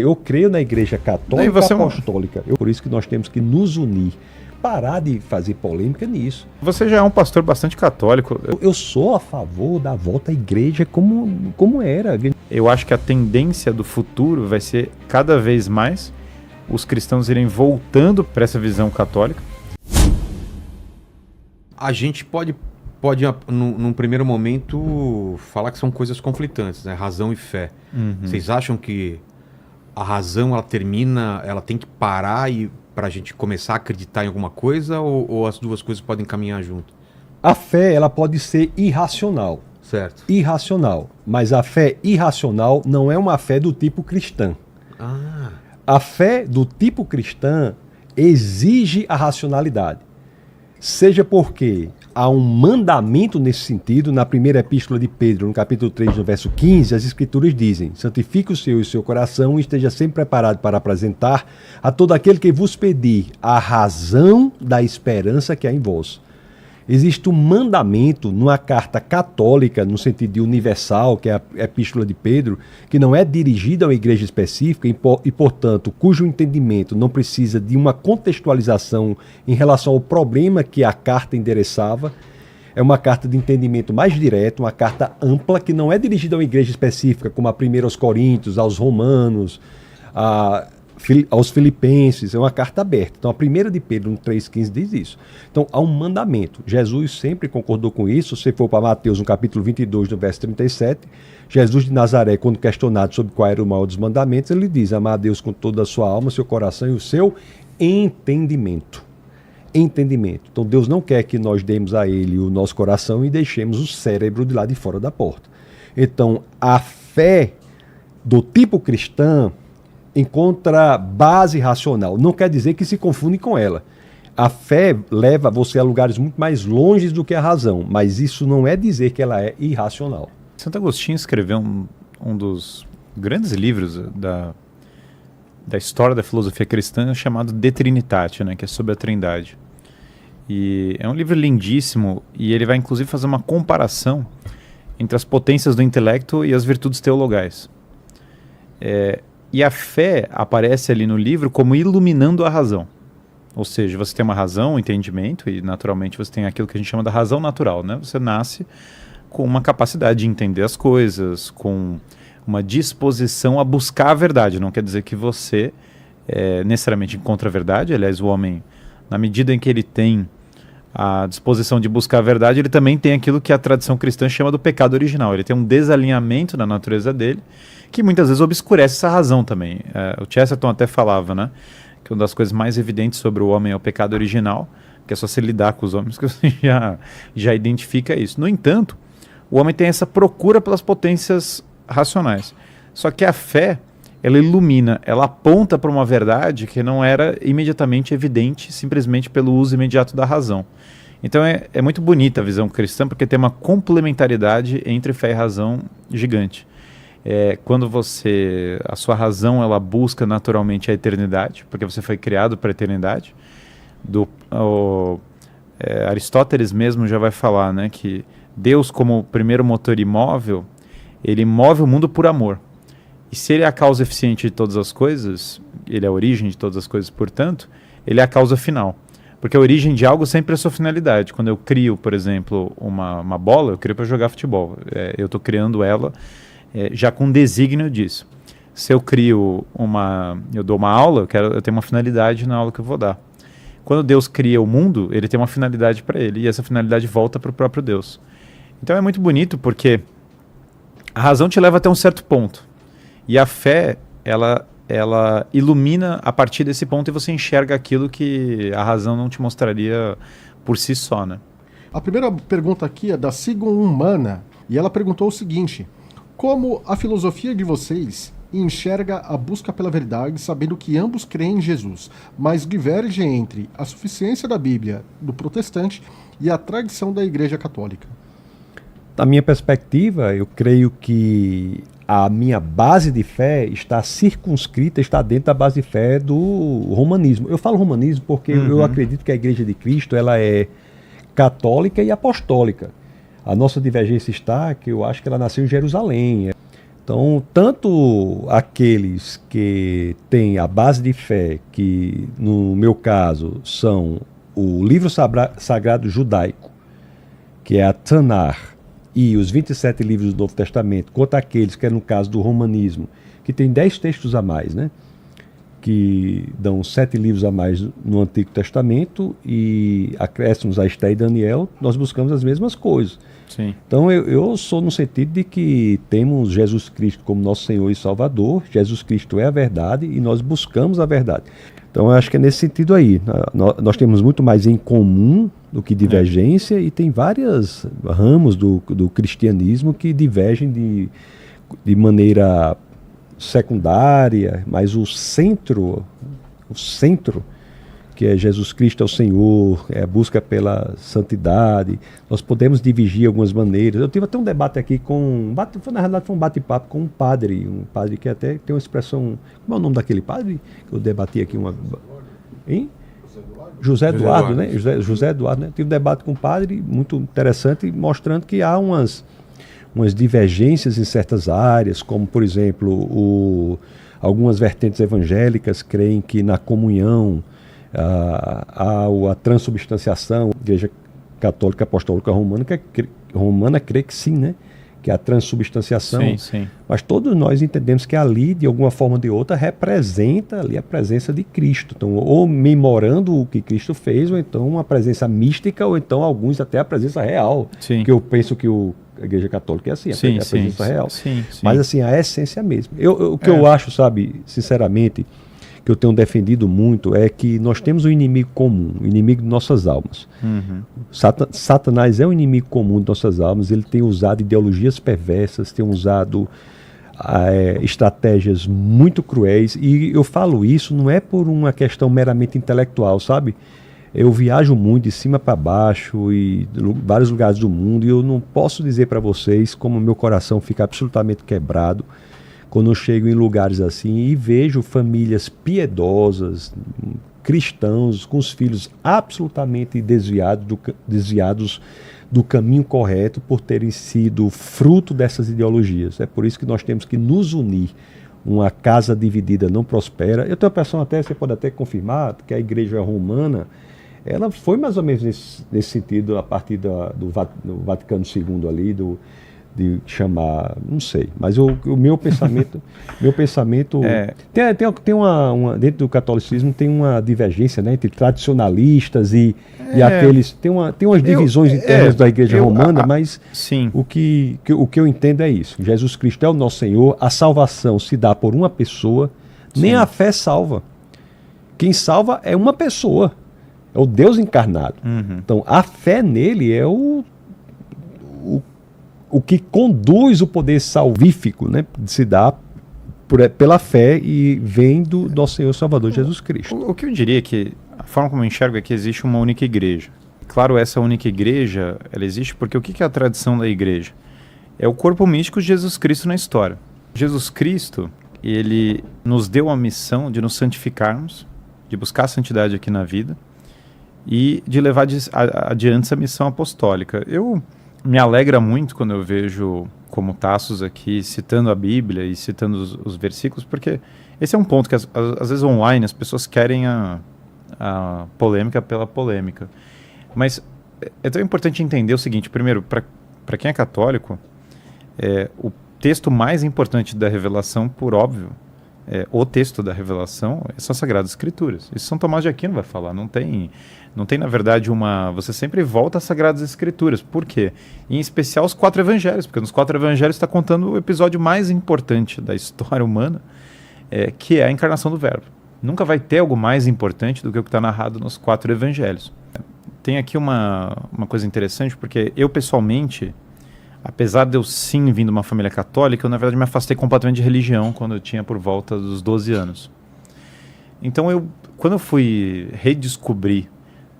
Eu creio na Igreja Católica e Apostólica. Por isso que nós temos que nos unir. Parar de fazer polêmica nisso. Você já é um pastor bastante católico. Eu sou a favor da volta à igreja como era. Eu acho que a tendência do futuro vai ser cada vez mais os cristãos irem voltando para essa visão católica. A gente pode num primeiro momento, falar que são coisas conflitantes, né? Razão e fé. Vocês acham que a razão, ela tem que parar para a gente começar a acreditar em alguma coisa, ou as duas coisas podem caminhar junto? A fé, ela pode ser irracional. Certo. Irracional. Mas a fé irracional não é uma fé do tipo cristã. A fé do tipo cristã exige a racionalidade. Seja porque há um mandamento nesse sentido. Na primeira epístola de Pedro, no capítulo 3, no verso 15, as escrituras dizem: santifique o seu coração e esteja sempre preparado para apresentar a todo aquele que vos pedir a razão da esperança que há em vós. Existe um mandamento numa carta católica, no sentido de universal, que é a epístola de Pedro, que não é dirigida a uma igreja específica e, portanto, cujo entendimento não precisa de uma contextualização em relação ao problema que a carta endereçava. É uma carta de entendimento mais direto, uma carta ampla, que não é dirigida a uma igreja específica, como a 1 aos Coríntios, aos Romanos, aos Filipenses. É uma carta aberta. Então, a primeira de Pedro, no 3,15, diz isso. Então, há um mandamento. Jesus sempre concordou com isso. Se for para Mateus, no capítulo 22, no verso 37, Jesus de Nazaré, quando questionado sobre qual era o maior dos mandamentos, ele diz: amar a Deus com toda a sua alma, seu coração e o seu entendimento. Entendimento. Então, Deus não quer que nós demos a Ele o nosso coração e deixemos o cérebro de lá de fora da porta. Então, a fé do tipo cristã encontra base racional. Não quer dizer que se confunde com ela. A fé leva você a lugares muito mais longe do que a razão, mas isso não é dizer que ela é irracional. Santo Agostinho escreveu um dos grandes livros da história da filosofia cristã, chamado De Trinitate, né, que é sobre a Trindade. E é um livro lindíssimo, e ele vai inclusive fazer uma comparação entre as potências do intelecto e as virtudes teologais. E a fé aparece ali no livro como iluminando a razão. Ou seja, você tem uma razão, um entendimento, e naturalmente você tem aquilo que a gente chama da razão natural, né? Você nasce com uma capacidade de entender as coisas, com uma disposição a buscar a verdade. Não quer dizer que você necessariamente encontra a verdade. Aliás, o homem, na medida em que ele tem a disposição de buscar a verdade, ele também tem aquilo que a tradição cristã chama do pecado original. Ele tem um desalinhamento na natureza dele, que muitas vezes obscurece essa razão também. O Chesterton até falava, né, que uma das coisas mais evidentes sobre o homem é o pecado original, que é só se lidar com os homens que você já identifica isso. No entanto, o homem tem essa procura pelas potências racionais. Só que a fé, ela ilumina, ela aponta para uma verdade que não era imediatamente evidente simplesmente pelo uso imediato da razão. Então é muito bonita a visão cristã, porque tem uma complementaridade entre fé e razão gigante. Quando a sua razão, ela busca naturalmente a eternidade, porque você foi criado para a eternidade. Aristóteles mesmo já vai falar, né, que Deus, como o primeiro motor imóvel, ele move o mundo por amor. E se ele é a causa eficiente de todas as coisas, ele é a origem de todas as coisas, portanto, ele é a causa final. Porque a origem de algo sempre é a sua finalidade. Quando eu crio, por exemplo, uma bola, eu crio para jogar futebol. Eu estou criando ela já com desígnio disso. Se eu eu dou uma aula, eu tenho uma finalidade na aula que eu vou dar. Quando Deus cria o mundo, ele tem uma finalidade para ele, e essa finalidade volta para o próprio Deus. Então é muito bonito, porque a razão te leva até um certo ponto, e a fé, ela ilumina a partir desse ponto, e você enxerga aquilo que a razão não te mostraria por si só, né? A primeira pergunta aqui é da Sigon Humana, e ela perguntou o seguinte: como a filosofia de vocês enxerga a busca pela verdade, sabendo que ambos creem em Jesus, mas diverge entre a suficiência da Bíblia do protestante e a tradição da Igreja Católica? Da minha perspectiva, eu creio que a minha base de fé está circunscrita, está dentro da base de fé do romanismo. Eu falo romanismo porque eu acredito que a Igreja de Cristo ela é católica e apostólica. A nossa divergência está que eu acho que ela nasceu em Jerusalém. Então, tanto aqueles que têm a base de fé, que no meu caso são o livro sagrado judaico, que é a Tanar, e os 27 livros do Novo Testamento, quanto aqueles que é no caso do romanismo, que tem 10 textos a mais, né? Que dão 7 livros a mais no Antigo Testamento e acréscimos a Esté e Daniel, nós buscamos as mesmas coisas. Sim. Então eu sou no sentido de que temos Jesus Cristo como nosso Senhor e Salvador, Jesus Cristo é a verdade e nós buscamos a verdade. Então eu acho que é nesse sentido aí. Nós temos muito mais em comum do que divergência e tem vários ramos do cristianismo que divergem de maneira secundária, mas o centro, que é Jesus Cristo é o Senhor, é a busca pela santidade, nós podemos dividir algumas maneiras. Eu tive até um debate aqui na realidade foi um bate-papo com um padre que até tem uma expressão, como é o nome daquele padre que eu debati aqui hein? José Eduardo, né? José Eduardo, né? Tive um debate com um padre muito interessante, mostrando que há umas divergências em certas áreas, como, por exemplo, algumas vertentes evangélicas creem que na comunhão a transubstanciação, a Igreja Católica Apostólica Romana crê que sim, né? Que é a transubstanciação. Sim, sim. Mas todos nós entendemos que ali, de alguma forma ou de outra, representa ali a presença de Cristo. Então, ou memorando o que Cristo fez, ou então uma presença mística, ou então alguns até a presença real. Sim. Que eu penso que a Igreja Católica é assim, a presença real. Sim. Mas assim, a essência mesmo. O que eu acho, sabe, sinceramente, que eu tenho defendido muito é que nós temos um inimigo comum, o inimigo de nossas almas. Uhum. Satanás é o inimigo comum de nossas almas, ele tem usado ideologias perversas, tem usado estratégias muito cruéis, e eu falo isso não é por uma questão meramente intelectual, sabe? Eu viajo muito de cima para baixo e vários lugares do mundo, e eu não posso dizer para vocês como meu coração fica absolutamente quebrado quando eu chego em lugares assim e vejo famílias piedosas, cristãos, com os filhos absolutamente desviados do caminho correto por terem sido fruto dessas ideologias. É por isso que nós temos que nos unir. Uma casa dividida não prospera. Eu tenho a impressão até, você pode até confirmar, que a Igreja Romana, ela foi mais ou menos nesse sentido a partir do Vaticano II ali, de chamar, não sei, mas o meu pensamento, tem uma dentro do catolicismo tem uma divergência, né, entre tradicionalistas e aqueles, tem umas divisões internas da Igreja Romana, mas sim. O que eu entendo é isso. Jesus Cristo é o nosso Senhor, a salvação se dá por uma pessoa, nem a fé salva. Quem salva é uma pessoa, é o Deus encarnado. Uhum. Então a fé nele é o que conduz o poder salvífico, né, se dá pela fé e vem do nosso Senhor Salvador Jesus Cristo. O que eu diria é que a forma como eu enxergo é que existe uma única igreja. Claro, essa única igreja, ela existe porque o que é a tradição da igreja? É o corpo místico de Jesus Cristo na história. Jesus Cristo, ele nos deu a missão de nos santificarmos, de buscar a santidade aqui na vida e de levar adiante essa missão apostólica. Me alegra muito quando eu vejo como Tassos aqui citando a Bíblia e citando os versículos, porque esse é um ponto que às vezes online as pessoas querem a polêmica pela polêmica. Mas é tão importante entender o seguinte: primeiro, para quem é católico, o texto mais importante da revelação, por óbvio, o texto da revelação são as Sagradas Escrituras. Isso São Tomás de Aquino vai falar. Não tem, na verdade, você sempre volta às Sagradas Escrituras. Por quê? Em especial os 4 evangelhos, porque nos 4 evangelhos está contando o episódio mais importante da história humana, que é a encarnação do Verbo. Nunca vai ter algo mais importante do que o que está narrado nos 4 evangelhos. Tem aqui uma coisa interessante, porque eu, pessoalmente, apesar de eu sim vir de uma família católica, eu na verdade me afastei completamente de religião quando eu tinha por volta dos 12 anos. Então quando eu fui redescobrir,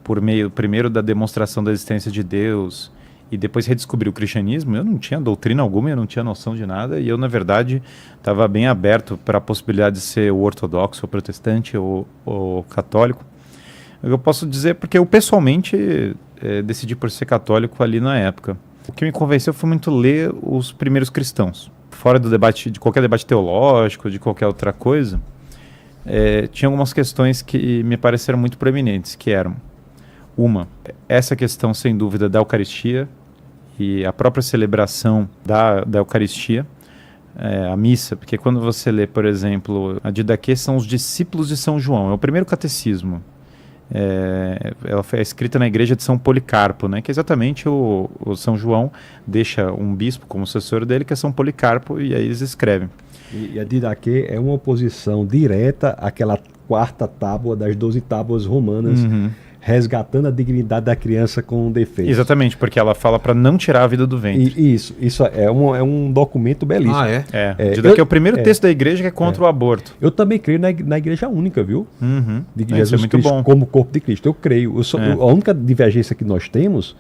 por meio primeiro da demonstração da existência de Deus e depois redescobrir o cristianismo, eu não tinha doutrina alguma, eu não tinha noção de nada, e eu na verdade estava bem aberto para a possibilidade de ser o ortodoxo, o protestante ou o católico. Eu posso dizer porque eu pessoalmente decidi por ser católico ali na época. O que me convenceu foi muito ler os primeiros cristãos. fora do debate, de qualquer debate teológico, de qualquer outra coisa, tinha algumas questões que me pareceram muito proeminentes, que eram, essa questão, sem dúvida, da Eucaristia e a própria celebração da Eucaristia, a missa, porque quando você lê, por exemplo, a Didaquê são os discípulos de São João, é o primeiro catecismo. Ela foi escrita na igreja de São Policarpo, né, que é exatamente o São João deixa um bispo como sucessor dele, que é São Policarpo, e aí eles escrevem. E a Didaquê é uma oposição direta àquela quarta tábua das 12 tábuas romanas, resgatando a dignidade da criança com defeito. Exatamente, porque ela fala para não tirar a vida do ventre. Isso é um documento belíssimo. Didaquê é o primeiro texto da igreja que é contra o aborto. Eu também creio na igreja única, viu? De Jesus é muito Cristo bom. como corpo de Cristo. Eu creio. A única divergência que nós temos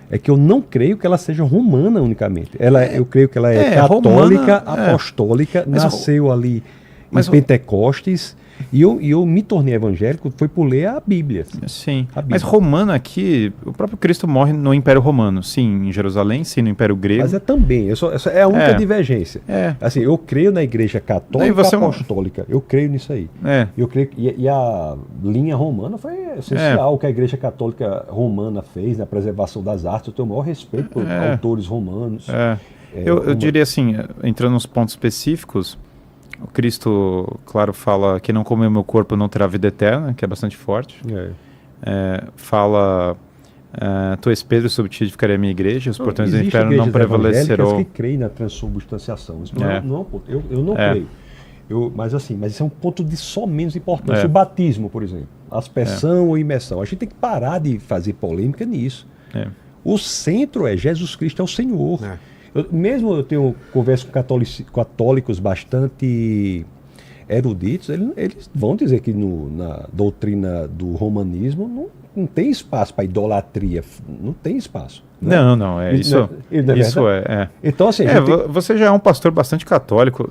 é que eu não creio que ela seja romana unicamente. Eu creio que ela é católica, romana, apostólica, nasceu ali em Pentecostes. E eu me tornei evangélico, foi por ler a Bíblia. Sim, mas romano aqui, o próprio Cristo morre no Império Romano. Sim, em Jerusalém, sim, no Império Grego. Mas também, essa é a única divergência. Assim, eu creio na igreja católica apostólica, eu creio nisso aí. Eu creio, e a linha romana foi essencial, o que a igreja católica romana fez na preservação das artes. Eu tenho o maior respeito por autores romanos. Eu diria assim, entrando nos pontos específicos, o Cristo, claro, fala que não comer o meu corpo não terá vida eterna, que é bastante forte. Fala, tu és Pedro, sobre ti edificarei a minha igreja, os portões do inferno não prevalecerão. Que creem na transubstanciação. Isso eu não creio. Mas isso é um ponto de só menos importância. O batismo, por exemplo, aspersão ou imersão. A gente tem que parar de fazer polêmica nisso. O centro é Jesus Cristo é o Senhor. Eu tenho conversa com católicos bastante eruditos, eles vão dizer que na doutrina do romanismo não tem espaço para idolatria, não tem espaço. Né? Isso é. Então, assim, você já é um pastor bastante católico.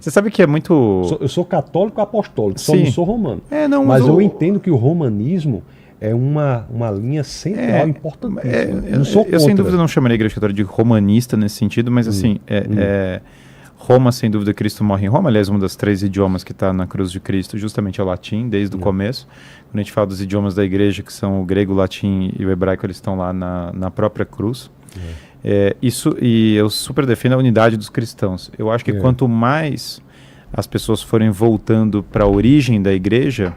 Você sabe que é muito... Eu sou católico apostólico, só não sou romano. Mas eu entendo que o romanismo é uma linha central importantíssima. Eu sem dúvida não chamaria a igreja católica de romanista nesse sentido, mas assim, Roma, sem dúvida, Cristo morre em Roma. Aliás, um dos 3 idiomas que está na cruz de Cristo justamente é o latim, desde o começo. Quando a gente fala dos idiomas da igreja, que são o grego, o latim e o hebraico, eles estão lá na própria cruz. E eu super defendo a unidade dos cristãos. Eu acho que quanto mais as pessoas forem voltando para a origem da igreja,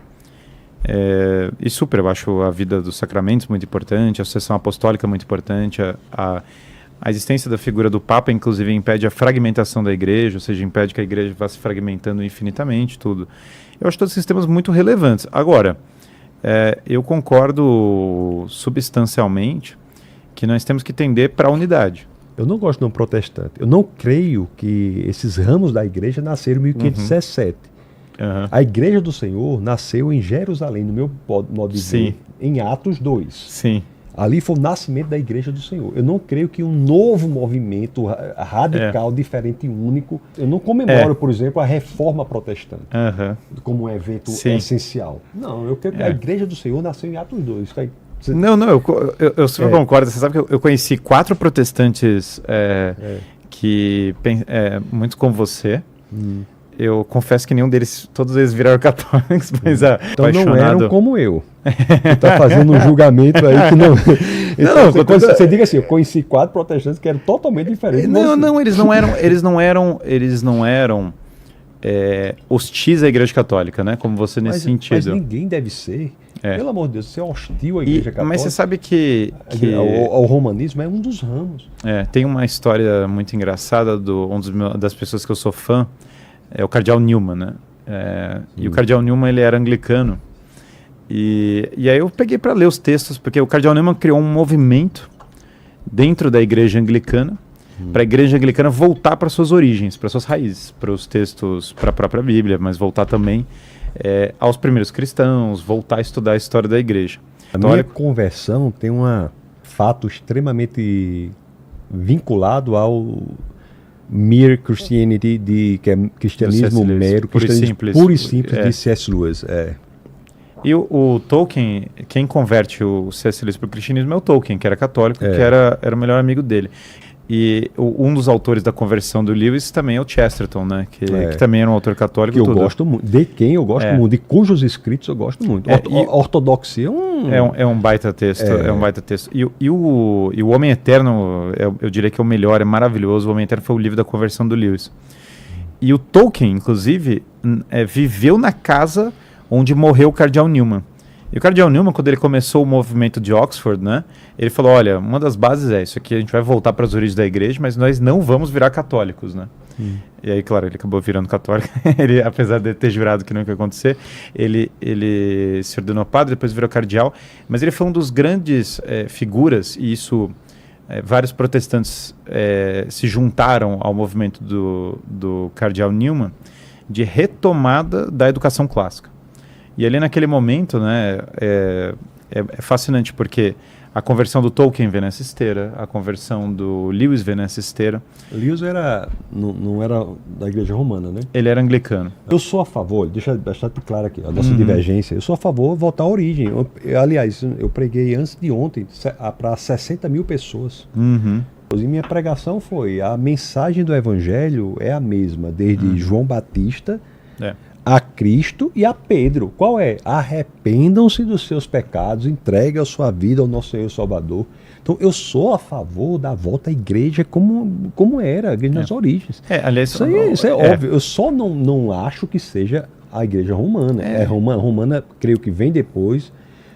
eu acho a vida dos sacramentos muito importante, a sucessão apostólica muito importante, a existência da figura do Papa, inclusive, impede a fragmentação da igreja, ou seja, impede que a igreja vá se fragmentando infinitamente, tudo. Eu acho todos esses temas muito relevantes. Agora, eu concordo substancialmente que nós temos que tender para a unidade. Eu não gosto de um protestante. Eu não creio que esses ramos da igreja nasceram em 1517. A Igreja do Senhor nasceu em Jerusalém, no meu modo de ver, em Atos 2. Sim. Ali foi o nascimento da Igreja do Senhor. Eu não creio que um novo movimento radical, diferente e único... Eu não comemoro, por exemplo, a Reforma Protestante como um evento essencial. Não, eu creio que a Igreja do Senhor nasceu em Atos 2. Eu super concordo. Você sabe que eu conheci 4 protestantes que, muito como você... Eu confesso que nenhum deles, todos eles viraram católicos, mas então não eram como eu. Você está fazendo um julgamento aí que não... Então, você diga assim, eu conheci 4 protestantes que eram totalmente diferentes. Eles não eram hostis à Igreja Católica, né? Como você nesse sentido. Mas ninguém deve ser. Pelo amor de Deus, você é hostil à Igreja Católica. Mas você sabe que o romanismo é um dos ramos. Tem uma história muito engraçada das pessoas que eu sou fã, é o Cardeal Newman, né? E o Cardeal Newman, ele era anglicano. E aí eu peguei para ler os textos, porque o Cardeal Newman criou um movimento dentro da igreja anglicana, para a igreja anglicana voltar para suas origens, para suas raízes, para os textos, para a própria Bíblia, mas voltar também aos primeiros cristãos, voltar a estudar a história da igreja. A minha conversão tem um fato extremamente vinculado ao... Mere Christianity, que é cristianismo mero, puro e simples de C.S. Lewis. E o Tolkien, quem converte o C.S. Lewis para o cristianismo é o Tolkien, que era católico, que era o melhor amigo dele. E um dos autores da conversão do Lewis também é o Chesterton, né? Que também era um autor católico. Que eu gosto muito. De quem eu gosto muito. De cujos escritos eu gosto muito. Ortodoxia é um baita texto. É um baita texto. E o Homem Eterno, eu diria que é o melhor, é maravilhoso. O Homem Eterno foi o livro da conversão do Lewis. E o Tolkien, inclusive, viveu na casa onde morreu o Cardeal Newman. E o Cardeal Newman, quando ele começou o movimento de Oxford, né, ele falou, olha, uma das bases é isso aqui, a gente vai voltar para as origens da igreja, mas nós não vamos virar católicos, né? E aí, claro, ele acabou virando católico, ele, apesar de ter jurado que não ia acontecer, ele se ordenou padre, depois virou cardeal, mas ele foi um dos grandes figuras, e isso, vários protestantes se juntaram ao movimento do Cardeal Newman, de retomada da educação clássica. E ali naquele momento, né, é fascinante, porque a conversão do Tolkien vem nessa esteira, a conversão do Lewis vem nessa esteira. Lewis não era da Igreja Romana, né? Ele era anglicano. Eu sou a favor, deixa eu deixar claro aqui, a nossa divergência, eu sou a favor de voltar à origem. Aliás, eu preguei antes de ontem para 60 mil pessoas. E minha pregação foi, a mensagem do Evangelho é a mesma, desde João Batista a Cristo e a Pedro. Qual é? Arrependam-se dos seus pecados, entreguem a sua vida ao nosso Senhor e Salvador. Então, eu sou a favor da volta à igreja como era, a igreja nas origens. Aliás, isso é óbvio. Eu só não acho que seja a igreja romana. Romana, creio que vem depois.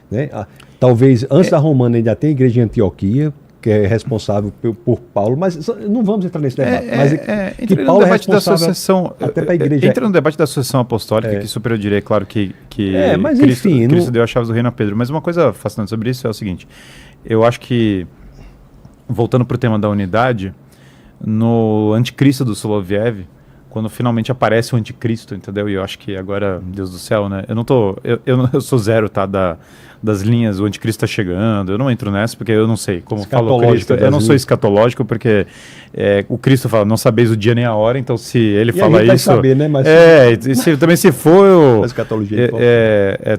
Né? Talvez antes da romana ainda tem a igreja de Antioquia, que é responsável por Paulo, mas não vamos entrar nesse debate. Que Paulo é responsável até para a igreja. Entra no debate da sucessão apostólica, que super eu diria, claro que mas Cristo, enfim, Cristo deu as chaves do reino a Pedro. Mas uma coisa fascinante sobre isso é o seguinte, eu acho que, voltando para o tema da unidade, no Anticristo do Soloviev, quando finalmente aparece o Anticristo, entendeu? E eu acho que agora, Deus do céu, né? Eu sou zero, tá? Das linhas, o Anticristo está chegando, eu não entro nessa porque eu não sei, como falou Cristo, eu não sou escatológico porque o Cristo fala, não sabeis o dia nem a hora, então se ele fala isso... saber, né? Mas também se for... A escatologia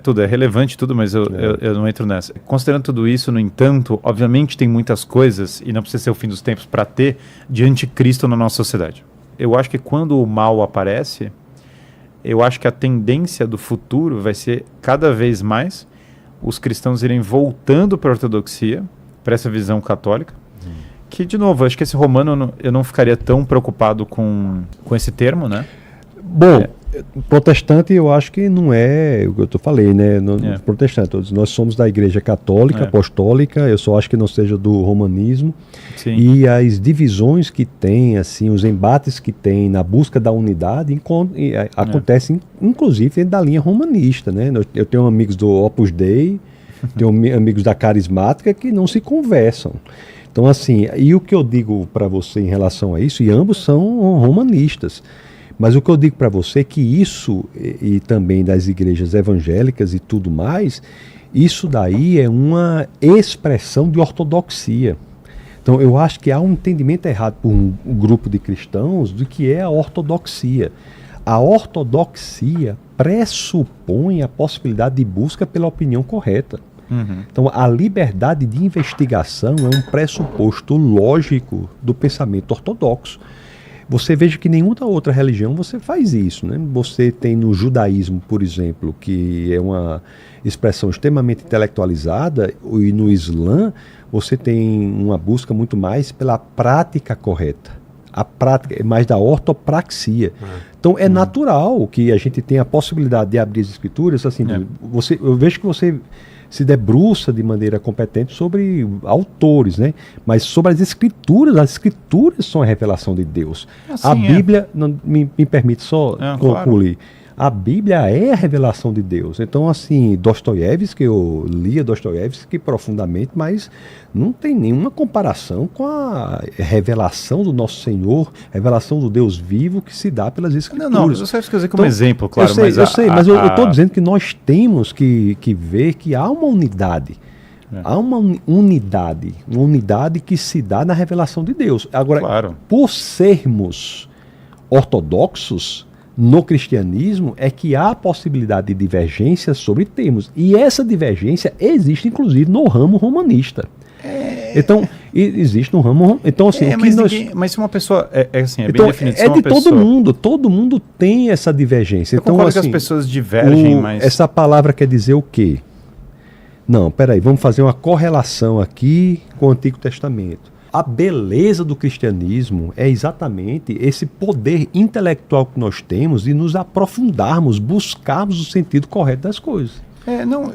tudo, é relevante tudo, mas eu não entro nessa. Considerando tudo isso, no entanto, obviamente tem muitas coisas, e não precisa ser o fim dos tempos para ter, de Anticristo na nossa sociedade. Eu acho que quando o mal aparece, eu acho que a tendência do futuro vai ser cada vez mais os cristãos irem voltando para a ortodoxia, para essa visão católica, que, de novo, acho que esse romano eu não ficaria tão preocupado com esse termo, né? Bom, protestante eu acho que não é o que eu falei, né? Protestante, nós somos da Igreja Católica, Apostólica, eu só acho que não seja do romanismo. Sim. E as divisões que tem, assim, os embates que tem na busca da unidade acontecem inclusive dentro da linha romanista, né? Eu tenho amigos do Opus Dei, tenho amigos da Carismática que não se conversam. Então, assim, e o que eu digo para você em relação a isso, e ambos são romanistas, mas o que eu digo para você é que isso, e também das igrejas evangélicas e tudo mais, isso daí é uma expressão de ortodoxia. Então eu acho que há um entendimento errado por um grupo de cristãos do que é a ortodoxia. A ortodoxia pressupõe a possibilidade de busca pela opinião correta. Então a liberdade de investigação é um pressuposto lógico do pensamento ortodoxo. Você veja que nenhuma outra religião você faz isso, né? Você tem no judaísmo, por exemplo, que é uma expressão extremamente intelectualizada, e no Islã você tem uma busca muito mais pela prática correta. A prática é mais da ortopraxia. Então é natural que a gente tenha a possibilidade de abrir as escrituras, assim, eu vejo que você se debruça de maneira competente sobre autores, né? Mas sobre as escrituras são a revelação de Deus. Assim, a Bíblia, me permite só concluir, claro. A Bíblia é a revelação de Deus. Então, assim, Dostoiévski, eu lia Dostoiévski profundamente, mas não tem nenhuma comparação com a revelação do nosso Senhor, revelação do Deus vivo que se dá pelas Escrituras. Não, eu só esqueci como exemplo, claro. Eu sei, mas eu estou dizendo que nós temos que ver que há uma unidade. Há uma unidade que se dá na revelação de Deus. Agora, por sermos ortodoxos, no cristianismo é que há a possibilidade de divergência sobre termos. E essa divergência existe, inclusive, no ramo romanista. Então, existe um ramo... Então, assim, o que mas, nós... mas se uma pessoa... assim, é Então, bem definido. é de todo mundo tem essa divergência. Eu então, concordo assim, que as pessoas divergem, mas... Essa palavra quer dizer o quê? Não, peraí, vamos fazer uma correlação aqui com o Antigo Testamento. A beleza do cristianismo é exatamente esse poder intelectual que nós temos de nos aprofundarmos, buscarmos o sentido correto das coisas. Não,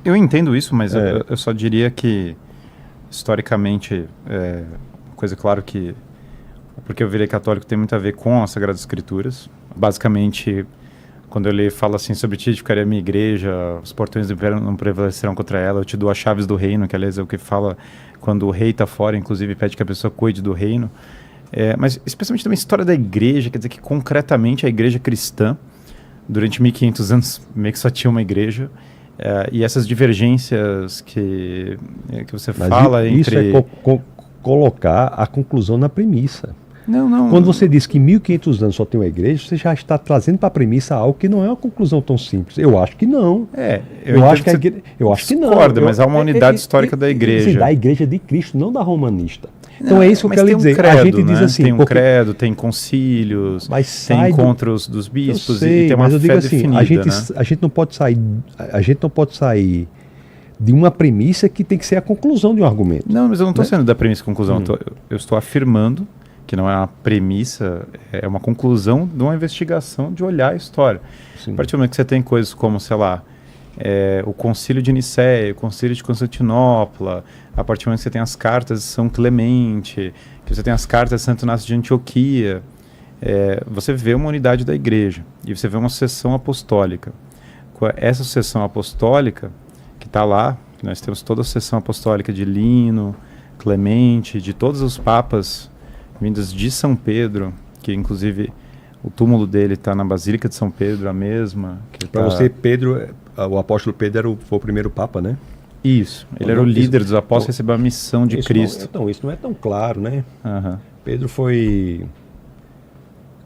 eu entendo isso, mas eu só diria que, historicamente, coisa claro que... Porque eu virei católico tem muito a ver com as Sagradas Escrituras. Basicamente, quando ele fala assim, sobre ti edificarei a minha igreja, os portões do inferno não prevalecerão contra ela, eu te dou as chaves do reino, que aliás é o que fala quando o rei está fora, inclusive pede que a pessoa cuide do reino. Mas especialmente também a história da igreja, quer dizer que concretamente a igreja cristã, durante 1500 anos, meio que só tinha uma igreja, e essas divergências que você fala isso entre... Isso é colocar a conclusão na premissa. Não. Quando você diz que 1500 anos só tem uma igreja, você já está trazendo para a premissa algo que não é uma conclusão tão simples. Eu acho que não. Eu acho que não. Mas há uma unidade histórica da igreja. Sim, da igreja de Cristo, não da romanista. Então é isso que eu quero dizer. Credo, a gente diz assim, tem credo, tem concílios, tem encontros dos bispos e tem uma fé definida. A gente não pode sair de uma premissa que tem que ser a conclusão de um argumento. Não, mas eu não estou saindo da premissa e conclusão. Eu estou afirmando que não é uma premissa, é uma conclusão de uma investigação, de olhar a história. Sim. A partir do momento que você tem coisas como, sei lá, o Concílio de Nicéia, o Concílio de Constantinopla, a partir do momento que você tem as cartas de São Clemente, que você tem as cartas de Santo Inácio de Antioquia, você vê uma unidade da igreja, e você vê uma sucessão apostólica. Essa sucessão apostólica, que está lá, nós temos toda a sucessão apostólica de Lino, Clemente, de todos os papas vindas de São Pedro, que inclusive o túmulo dele está na Basílica de São Pedro, a mesma. Para você, Pedro, o apóstolo Pedro foi o primeiro papa, né? Isso, ele era o líder dos apóstolos, recebeu a missão de Cristo. Isso não é tão claro, né? Pedro foi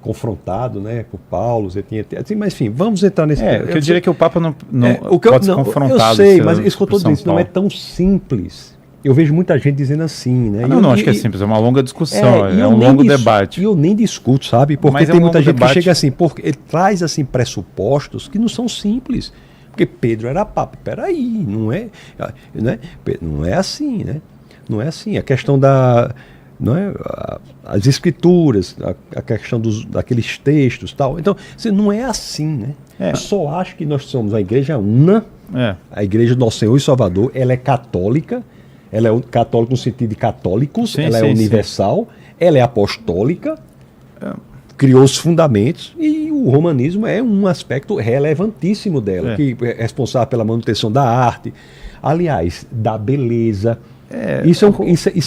confrontado, né, por Paulo, assim, mas enfim, vamos entrar nesse... eu diria que o Papa não pode ser confrontado. Eu sei, mas isso que eu estou dizendo, não é tão simples. Eu vejo muita gente dizendo assim, né? Não, acho que é simples, é uma longa discussão, é um longo debate. E eu nem discuto, sabe? Porque tem muita gente que chega assim, porque ele traz assim pressupostos que não são simples. Porque Pedro era papa, peraí, não é assim, né? Não é assim. A questão as escrituras, a questão daqueles textos, tal. Então, assim, não é assim, né? Eu só acho que nós somos a igreja una, a igreja do nosso Senhor e Salvador, ela é católica. Ela é católica no sentido de católicos, ela é universal, ela é apostólica, criou os fundamentos, e o romanismo é um aspecto relevantíssimo dela, que é responsável pela manutenção da arte, aliás, da beleza. Isso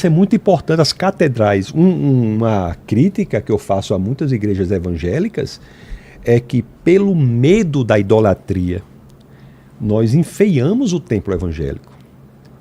é muito importante. As catedrais, uma crítica que eu faço a muitas igrejas evangélicas é que, pelo medo da idolatria, nós enfeiamos o templo evangélico.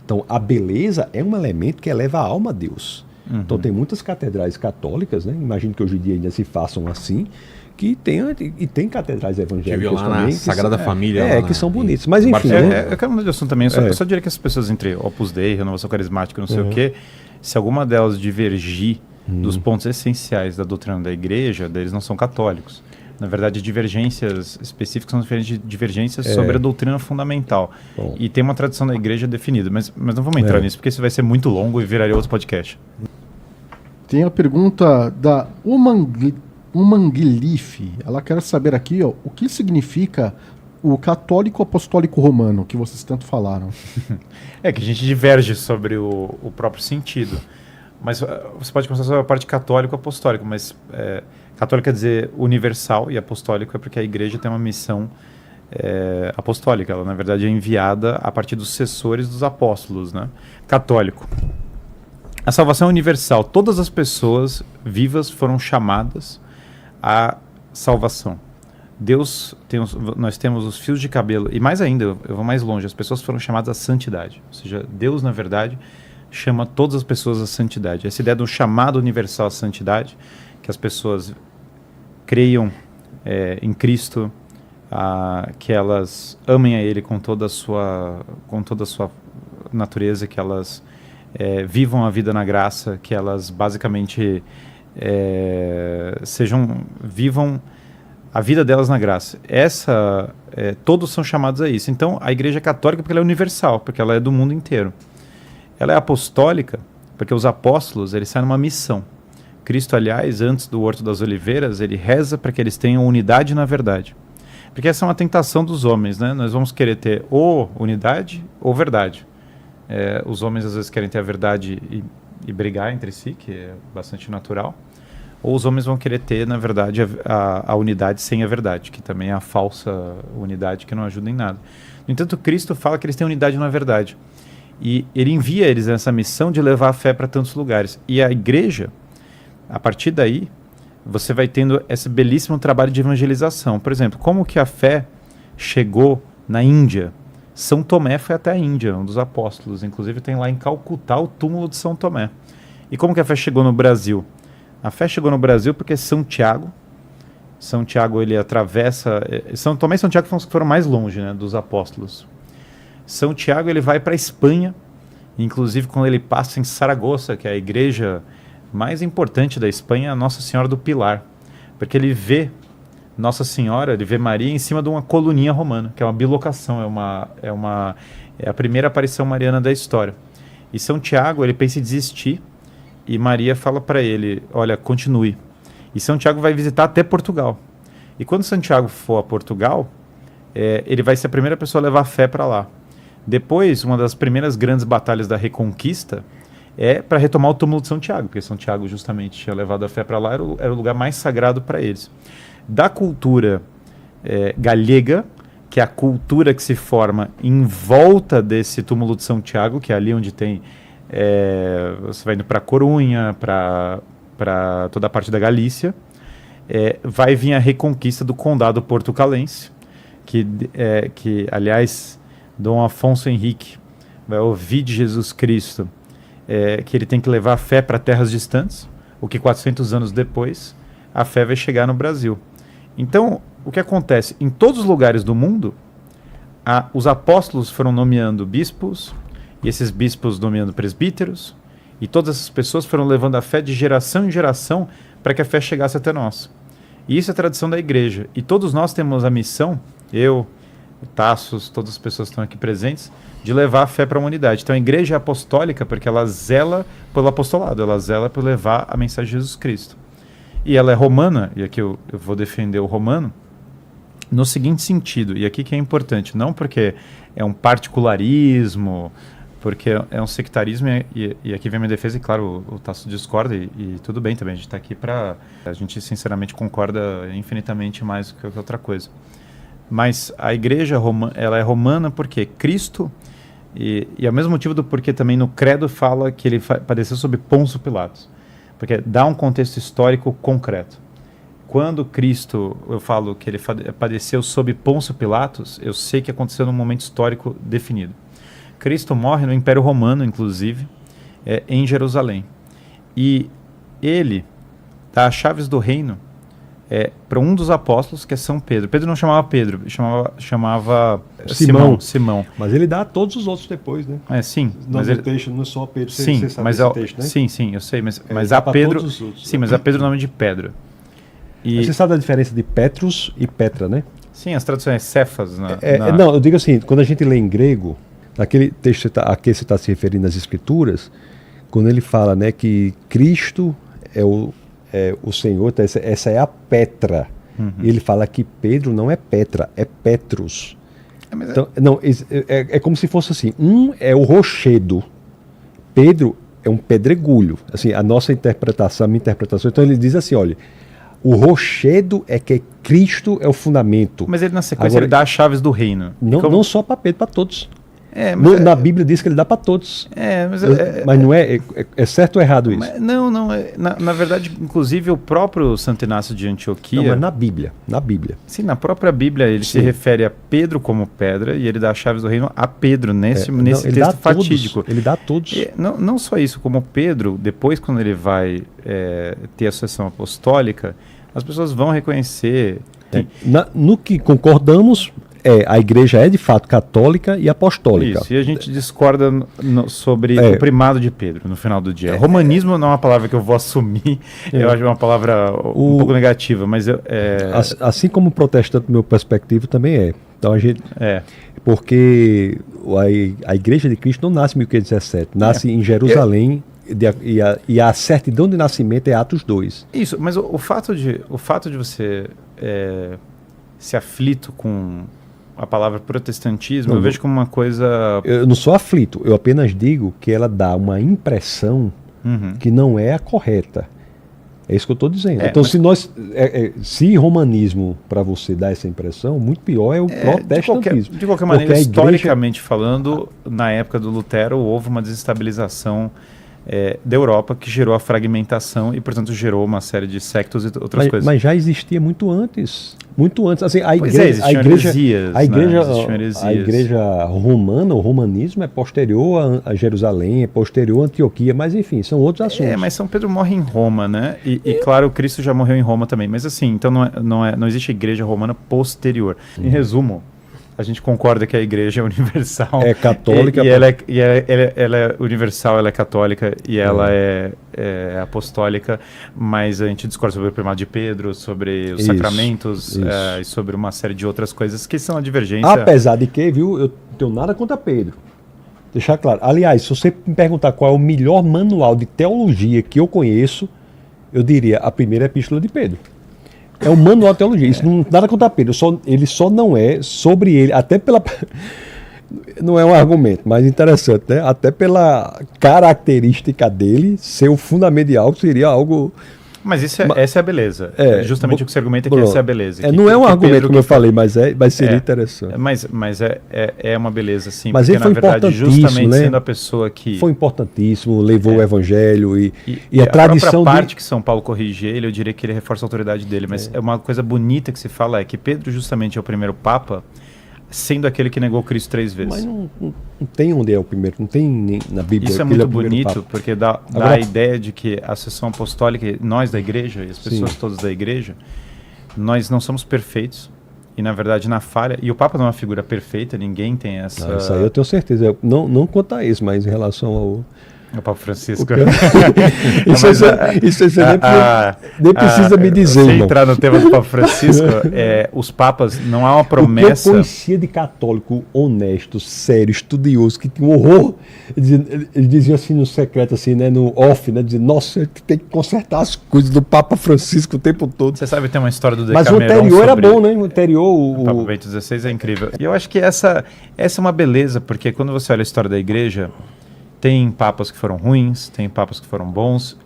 Então, a beleza é um elemento que eleva a alma a Deus. Então, tem muitas catedrais católicas, né? Imagino que hoje em dia ainda se façam assim, que tem catedrais evangélicas lá também. Na Sagrada Família. Que são bonitas. Mas, enfim... eu quero mudar de assunto também. Eu só diria que as pessoas entre Opus Dei, Renovação Carismática, não sei o quê, se alguma delas divergir dos pontos essenciais da doutrina da igreja, eles não são católicos. Na verdade, divergências específicas são diferentes de divergências sobre a doutrina fundamental. Bom. E tem uma tradição da igreja definida, mas não vamos entrar nisso, porque isso vai ser muito longo e viraria outro podcast. Tem a pergunta da Umanguilife. Ela quer saber aqui, o que significa o católico apostólico romano, que vocês tanto falaram. Que a gente diverge sobre o próprio sentido. Mas você pode pensar sobre a parte católico-apostólico, mas católico quer dizer universal e apostólico é porque a igreja tem uma missão apostólica. Ela, na verdade, é enviada a partir dos sucessores dos apóstolos, né? Católico. A salvação é universal. Todas as pessoas vivas foram chamadas à salvação. Nós temos os fios de cabelo, e mais ainda, eu vou mais longe, as pessoas foram chamadas à santidade. Ou seja, Deus, na verdade, chama todas as pessoas à santidade. Essa ideia do chamado universal à santidade, que as pessoas creiam em Cristo, que elas amem a Ele com toda a sua natureza, que elas vivam a vida na graça, que elas basicamente vivam a vida delas na graça. Todos são chamados a isso. Então, a Igreja é católica porque ela é universal, porque ela é do mundo inteiro. Ela é apostólica porque os apóstolos, eles saem numa missão. Cristo, aliás, antes do Horto das Oliveiras, ele reza para que eles tenham unidade na verdade. Porque essa é uma tentação dos homens, né? Nós vamos querer ter ou unidade ou verdade. Os homens às vezes querem ter a verdade e brigar entre si, que é bastante natural. Ou os homens vão querer ter, na verdade, a unidade sem a verdade, que também é a falsa unidade que não ajuda em nada. No entanto, Cristo fala que eles têm unidade na verdade. E ele envia eles nessa missão de levar a fé para tantos lugares. E a igreja, a partir daí, você vai tendo esse belíssimo trabalho de evangelização. Por exemplo, como que a fé chegou na Índia? São Tomé foi até a Índia, um dos apóstolos. Inclusive tem lá em Calcutá o túmulo de São Tomé. E como que a fé chegou no Brasil? A fé chegou no Brasil porque São Tiago, ele atravessa... São Tomé e São Tiago foram os que foram mais longe, né, dos apóstolos. São Tiago, ele vai para a Espanha, inclusive quando ele passa em Saragoça, que é a igreja mais importante da Espanha, a Nossa Senhora do Pilar, porque ele vê Nossa Senhora, ele vê Maria em cima de uma coluninha romana, que é uma bilocação, é a primeira aparição mariana da história. E São Tiago, ele pensa em desistir, e Maria fala para ele, olha, continue. E São Tiago vai visitar até Portugal. E quando São Tiago for a Portugal, ele vai ser a primeira pessoa a levar a fé para lá. Depois, uma das primeiras grandes batalhas da Reconquista para retomar o túmulo de São Tiago, porque São Tiago justamente tinha levado a fé para lá, era o lugar mais sagrado para eles. Da cultura galega, que é a cultura que se forma em volta desse túmulo de São Tiago, que é ali onde tem... você vai indo para Corunha, para toda a parte da Galícia, vai vir a reconquista do Condado Portucalense, que aliás, Dom Afonso Henrique vai ouvir de Jesus Cristo que ele tem que levar a fé para terras distantes, o que 400 anos depois a fé vai chegar no Brasil. Então, o que acontece? Em todos os lugares do mundo, os apóstolos foram nomeando bispos, e esses bispos nomeando presbíteros, e todas essas pessoas foram levando a fé de geração em geração para que a fé chegasse até nós. E isso é a tradição da igreja. E todos nós temos a missão, eu, Tassos, todas as pessoas que estão aqui presentes, de levar a fé para a humanidade. Então a igreja é apostólica porque ela zela pelo apostolado, ela zela por levar a mensagem de Jesus Cristo. E ela é romana, e aqui eu vou defender o romano, no seguinte sentido, e aqui que é importante, não porque é um particularismo, porque é um sectarismo, e aqui vem a minha defesa, e claro, o Tasso discorda, e tudo bem também, a gente está aqui a gente sinceramente concorda infinitamente mais do que outra coisa. Mas a igreja ela é romana porque Cristo, e ao mesmo motivo do porquê também no credo fala que ele padeceu sob Pôncio Pilatos, porque dá um contexto histórico concreto. Quando Cristo, eu falo que ele padeceu sob Pôncio Pilatos, eu sei que aconteceu num momento histórico definido. Cristo morre no Império Romano, inclusive, em Jerusalém. E ele dá as chaves do reino para um dos apóstolos, que é São Pedro. Pedro não chamava Pedro, chamava Simão. Mas ele dá a todos os outros depois, né? Sim. Mas texto não é só Pedro, sim, você sabe mas texto, né? Sim, eu sei, mas a Pedro... Sim, mas a Pedro é o nome de Pedro. Você sabe a diferença de Petrus e Petra, né? Sim, as traduções Cefas. Não, eu digo assim, quando a gente lê em grego, naquele texto a que você está se referindo nas Escrituras, quando ele fala, né, que Cristo é o Senhor, então essa é a Petra. Uhum. E ele fala que Pedro não é Petra, é Petrus. Então, não, é como se fosse assim, é o rochedo, Pedro é um pedregulho. Assim, a minha interpretação, então ele diz assim, olha, o rochedo é que Cristo é o fundamento. Mas ele na sequência ele dá as chaves do reino. Não só para Pedro, para todos. Na Bíblia diz que ele dá para todos. Mas não é certo ou errado isso? Não. Na verdade, inclusive, o próprio Santo Inácio de Antioquia... Não, mas na Bíblia. Sim, na própria Bíblia ele se refere a Pedro como pedra e ele dá as chaves do reino a Pedro nesse texto fatídico. Ele dá a todos. Não só isso, como Pedro, depois quando ele vai ter a sucessão apostólica, as pessoas vão reconhecer... No que concordamos... a igreja é de fato católica e apostólica. Isso, e a gente discorda sobre o primado de Pedro no final do dia. Romanismo não é uma palavra que eu vou assumir, eu acho uma palavra um pouco negativa, mas assim como o protestante, do meu perspectiva, também é. Então a gente. Porque a igreja de Cristo não nasce em 1517, nasce em Jerusalém. E a certidão de nascimento é Atos 2. Isso, mas o fato de você ser aflito com a palavra protestantismo, eu vejo como uma coisa... Eu não sou aflito, eu apenas digo que ela dá uma impressão que não é a correta. É isso que eu estou dizendo. Então, mas... se romanismo para você dá essa impressão, muito pior é o protestantismo. De qualquer maneira, historicamente falando, na época do Lutero, houve uma desestabilização da Europa que gerou a fragmentação e, portanto, gerou uma série de sectos e outras coisas. Mas já existia muito antes. Muito antes. Assim, a igreja romana, o romanismo é posterior a Jerusalém, é posterior a Antioquia, mas enfim, são outros assuntos. Mas São Pedro morre em Roma, né? E claro, Cristo já morreu em Roma também. Mas assim, então não existe igreja romana posterior. Em resumo, a gente concorda que a igreja é universal. É católica. Ela é universal, ela é católica e ela é apostólica, mas a gente discorda sobre o primado de Pedro, sobre os sacramentos e sobre uma série de outras coisas que são a divergência. Apesar de que, viu, eu não tenho nada contra Pedro. Deixar claro. Aliás, se você me perguntar qual é o melhor manual de teologia que eu conheço, eu diria a primeira epístola de Pedro. É um manual de teologia. Isso não nada contra Pedro. Ele só não é sobre ele, até pela... Não é um argumento, mas interessante, né? Até pela característica dele, ser o fundamento de algo seria algo... Mas essa é a beleza. Justamente o que você argumenta é que essa é a beleza. Não é um argumento, como eu falei, mas seria interessante. Mas é uma beleza, sim. Mas porque, ele foi importantíssimo, justamente né? sendo a pessoa que... Foi importantíssimo, levou o evangelho e a tradição... A parte que São Paulo corrige ele, eu diria que ele reforça a autoridade dele. Mas é uma coisa bonita que se fala é que Pedro justamente é o primeiro Papa, sendo aquele que negou Cristo 3 vezes. Mas não tem onde é o primeiro, não tem nem na Bíblia. Isso é muito bonito, porque dá a ideia de que a sucessão apostólica, nós da igreja, e as pessoas todas da igreja, nós não somos perfeitos, e na verdade na falha, e o Papa não é uma figura perfeita, ninguém tem essa... Não, isso aí eu tenho certeza, não quanto a isso, mas em relação ao... O Papa Francisco. Isso você nem precisa me dizer. Sem entrar no tema do Papa Francisco, os papas, não há uma promessa. O que eu conhecia de católico honesto, sério, estudioso, que tinha um horror. Ele dizia assim no secreto, assim, né, no off, né, dizia, nossa, tem que consertar as coisas do Papa Francisco o tempo todo. Você sabe, tem uma história do Decameron. Mas o anterior era bom, né? O anterior. O Papa Bento XVI é incrível. E eu acho que essa é uma beleza, porque quando você olha a história da igreja. Tem papas que foram ruins, tem papas que foram bons.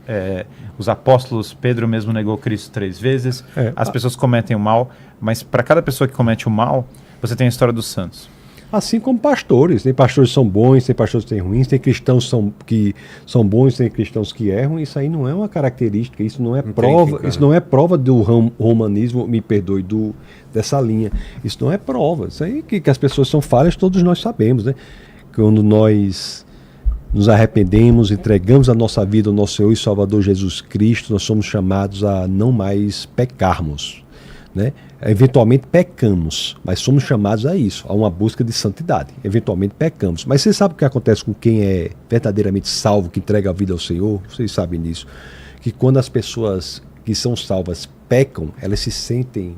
Os apóstolos, Pedro mesmo negou Cristo 3 vezes. As pessoas cometem o mal, mas para cada pessoa que comete o mal, você tem a história dos santos. Assim como pastores. Tem pastores que são bons, tem pastores que são ruins, tem cristãos que são bons, tem cristãos que erram. Isso aí não é uma característica, isso não é prova. Isso não é prova do romanismo, me perdoe, dessa linha. Isso não é prova. Isso aí que as pessoas são falhas, todos nós sabemos, né? Quando nós nos arrependemos, entregamos a nossa vida ao nosso Senhor e Salvador Jesus Cristo, nós somos chamados a não mais pecarmos, né? Eventualmente pecamos, mas somos chamados a isso, a uma busca de santidade. Eventualmente pecamos. Mas você sabe o que acontece com quem é verdadeiramente salvo, que entrega a vida ao Senhor? Vocês sabem disso. Que quando as pessoas que são salvas pecam, elas se sentem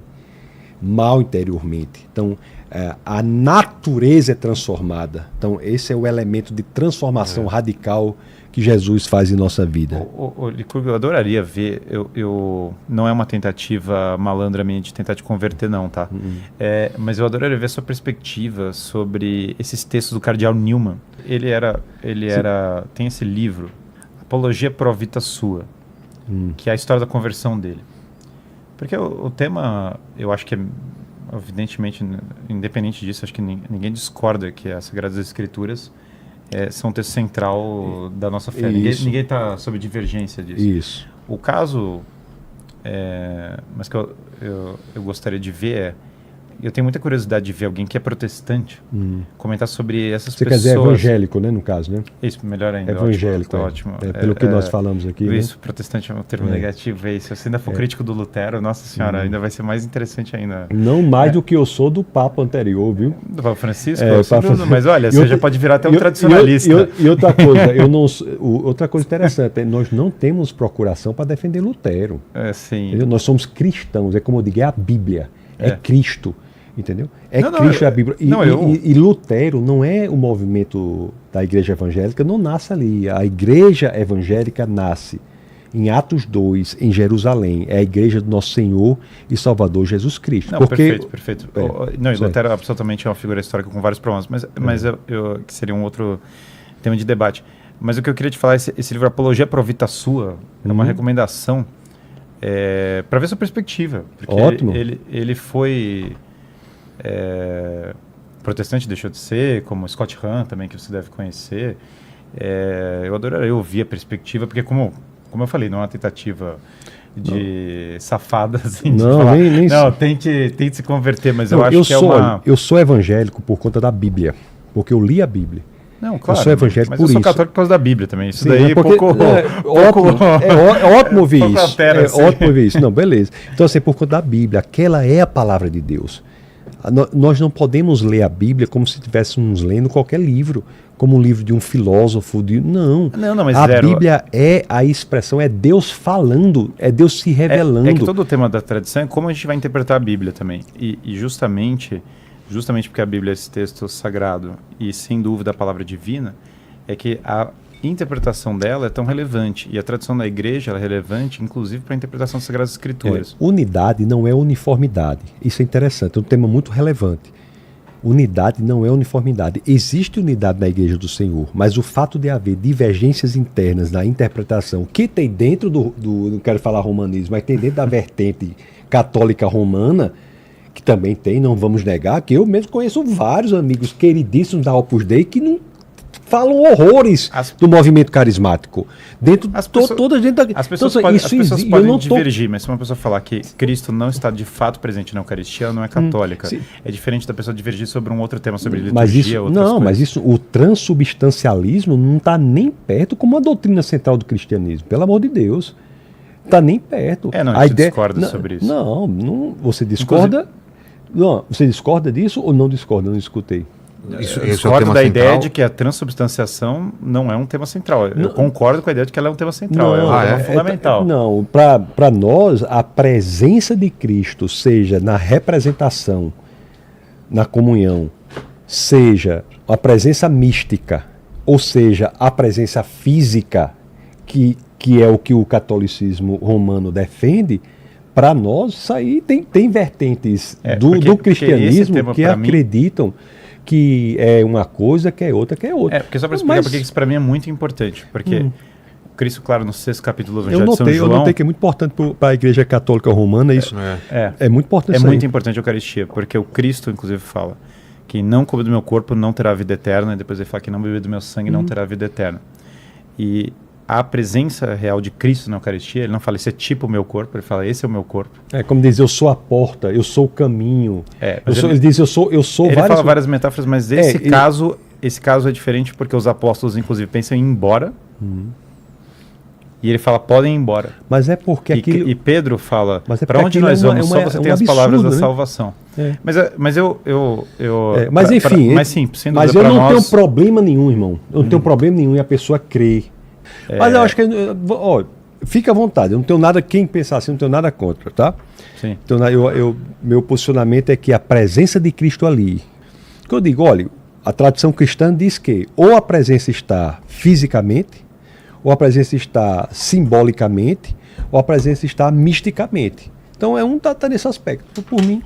mal interiormente. Então, a natureza é transformada. Então, esse é o elemento de transformação radical que Jesus faz em nossa vida. Eu adoraria ver, não é uma tentativa malandra minha de tentar te converter não, tá? Mas eu adoraria ver a sua perspectiva sobre esses textos do cardeal Newman. Ele tem esse livro, Apologia Pro Vita Sua, que é a história da conversão dele. Porque o tema, eu acho que evidentemente, independente disso, acho que ninguém discorda que as Sagradas Escrituras são um texto central da nossa fé. Ninguém está sob divergência disso. Isso. O caso, mas que eu gostaria de ver eu tenho muita curiosidade de ver alguém que é protestante comentar sobre essas Você pessoas. quer dizer evangélico, né, no caso, né? Isso, melhor ainda. Evangélico, ótimo. pelo que nós falamos aqui. Isso, protestante é um termo negativo, é isso. Se você ainda for crítico do Lutero, nossa senhora, ainda vai ser mais interessante ainda. Não mais do que eu sou do Papa anterior, viu? Do Papa Francisco? Mas olha, você já pode virar até um tradicionalista. E outra coisa, outra coisa interessante, nós não temos procuração para defender Lutero. Sim. Entendeu? Nós somos cristãos, é como eu digo, é a Bíblia, é Cristo. Entendeu? Cristo é a Bíblia. E Lutero não é o movimento da igreja evangélica, não nasce ali. A igreja evangélica nasce em Atos 2, em Jerusalém. É a igreja do nosso Senhor e Salvador Jesus Cristo. Não, perfeito. Lutero absolutamente é uma figura histórica com vários problemas, mas que seria um outro tema de debate. Mas o que eu queria te falar, esse livro Apologia Pro Vita Sua, é uma recomendação para ver sua perspectiva. Porque Ótimo. Ele foi... protestante deixou de ser, como Scott Hahn também, que você deve conhecer. Eu adoraria ouvir a perspectiva, porque como eu falei, não é uma tentativa de safada, assim, de falar, não, tente se converter, mas eu acho que eu sou evangélico por conta da Bíblia, porque eu li a Bíblia. Não, claro, eu sou evangélico por isso. Mas eu sou católico por causa da Bíblia também. Isso daí é ótimo ouvir isso. Ótimo ouvir isso. Não, beleza. Então, assim, por conta da Bíblia, aquela é a palavra de Deus. Nós não podemos ler a Bíblia como se estivéssemos lendo qualquer livro, como um livro de um filósofo. Não, mas a Bíblia é a expressão, é Deus falando, é Deus se revelando. É que todo o tema da tradição é como a gente vai interpretar a Bíblia também. E justamente porque a Bíblia é esse texto sagrado e, sem dúvida, a palavra divina, é que a interpretação dela é tão relevante. E a tradição da igreja é relevante, inclusive, para a interpretação das Sagradas Escrituras. Unidade não é uniformidade. Isso é interessante, é um tema muito relevante. Unidade não é uniformidade. Existe unidade na igreja do Senhor, mas o fato de haver divergências internas na interpretação, que tem dentro não quero falar romanismo, mas tem dentro da vertente católica romana, que também tem, não vamos negar, que eu mesmo conheço vários amigos queridíssimos da Opus Dei que não falam horrores do movimento carismático. Todas dentro da... As pessoas podem divergir, mas se uma pessoa falar que Cristo não está de fato presente na Eucaristia, ela não é católica. É diferente da pessoa divergir sobre um outro tema, sobre liturgia, o transubstancialismo não está nem perto como a doutrina central do cristianismo, pelo amor de Deus. Está nem perto. A gente discorda sobre isso. Não, você discorda... Não, você discorda disso ou não discorda? Não escutei. Eu discordo da ideia de que a transubstanciação não é um tema central. Eu concordo com a ideia de que ela é um tema central, é um tema fundamental. Não, para nós, a presença de Cristo, seja na representação, na comunhão, seja a presença mística, ou seja, a presença física, que é o que o catolicismo romano defende, para nós, isso aí tem vertentes do cristianismo que acreditam que é uma coisa, que é outra, que é outra. Porque só para explicar porque isso para mim é muito importante, porque Cristo, claro, no 6º capítulo do Evangelho de São João... Eu notei que é muito importante para a Igreja Católica Romana isso. É muito importante isso. É muito importante a Eucaristia, porque o Cristo, inclusive, fala que não come do meu corpo não terá vida eterna, e depois ele fala que não beber do meu sangue não terá vida eterna. E a presença real de Cristo na Eucaristia, ele não fala, esse é tipo o meu corpo, ele fala, esse é o meu corpo. Como diz, eu sou a porta, eu sou o caminho. Ele diz, eu sou ele fala várias metáforas, mas esse caso é diferente porque os apóstolos, inclusive, pensam em ir embora. E ele fala, podem ir embora. Mas é porque aquilo... E Pedro fala, para onde nós vamos? Só você tem as palavras da salvação. Mas enfim... Mas sim, sem dúvida, mas eu não tenho problema nenhum, irmão. Eu não tenho problema nenhum e a pessoa crê. Mas eu acho que... fica à vontade, eu não tenho nada... Quem pensar assim, não tenho nada contra, tá? Sim. Então, meu posicionamento é que a presença de Cristo ali... Que eu digo, olha, a tradição cristã diz que ou a presença está fisicamente, ou a presença está simbolicamente, ou a presença está misticamente. Então, tá nesse aspecto. Por mim,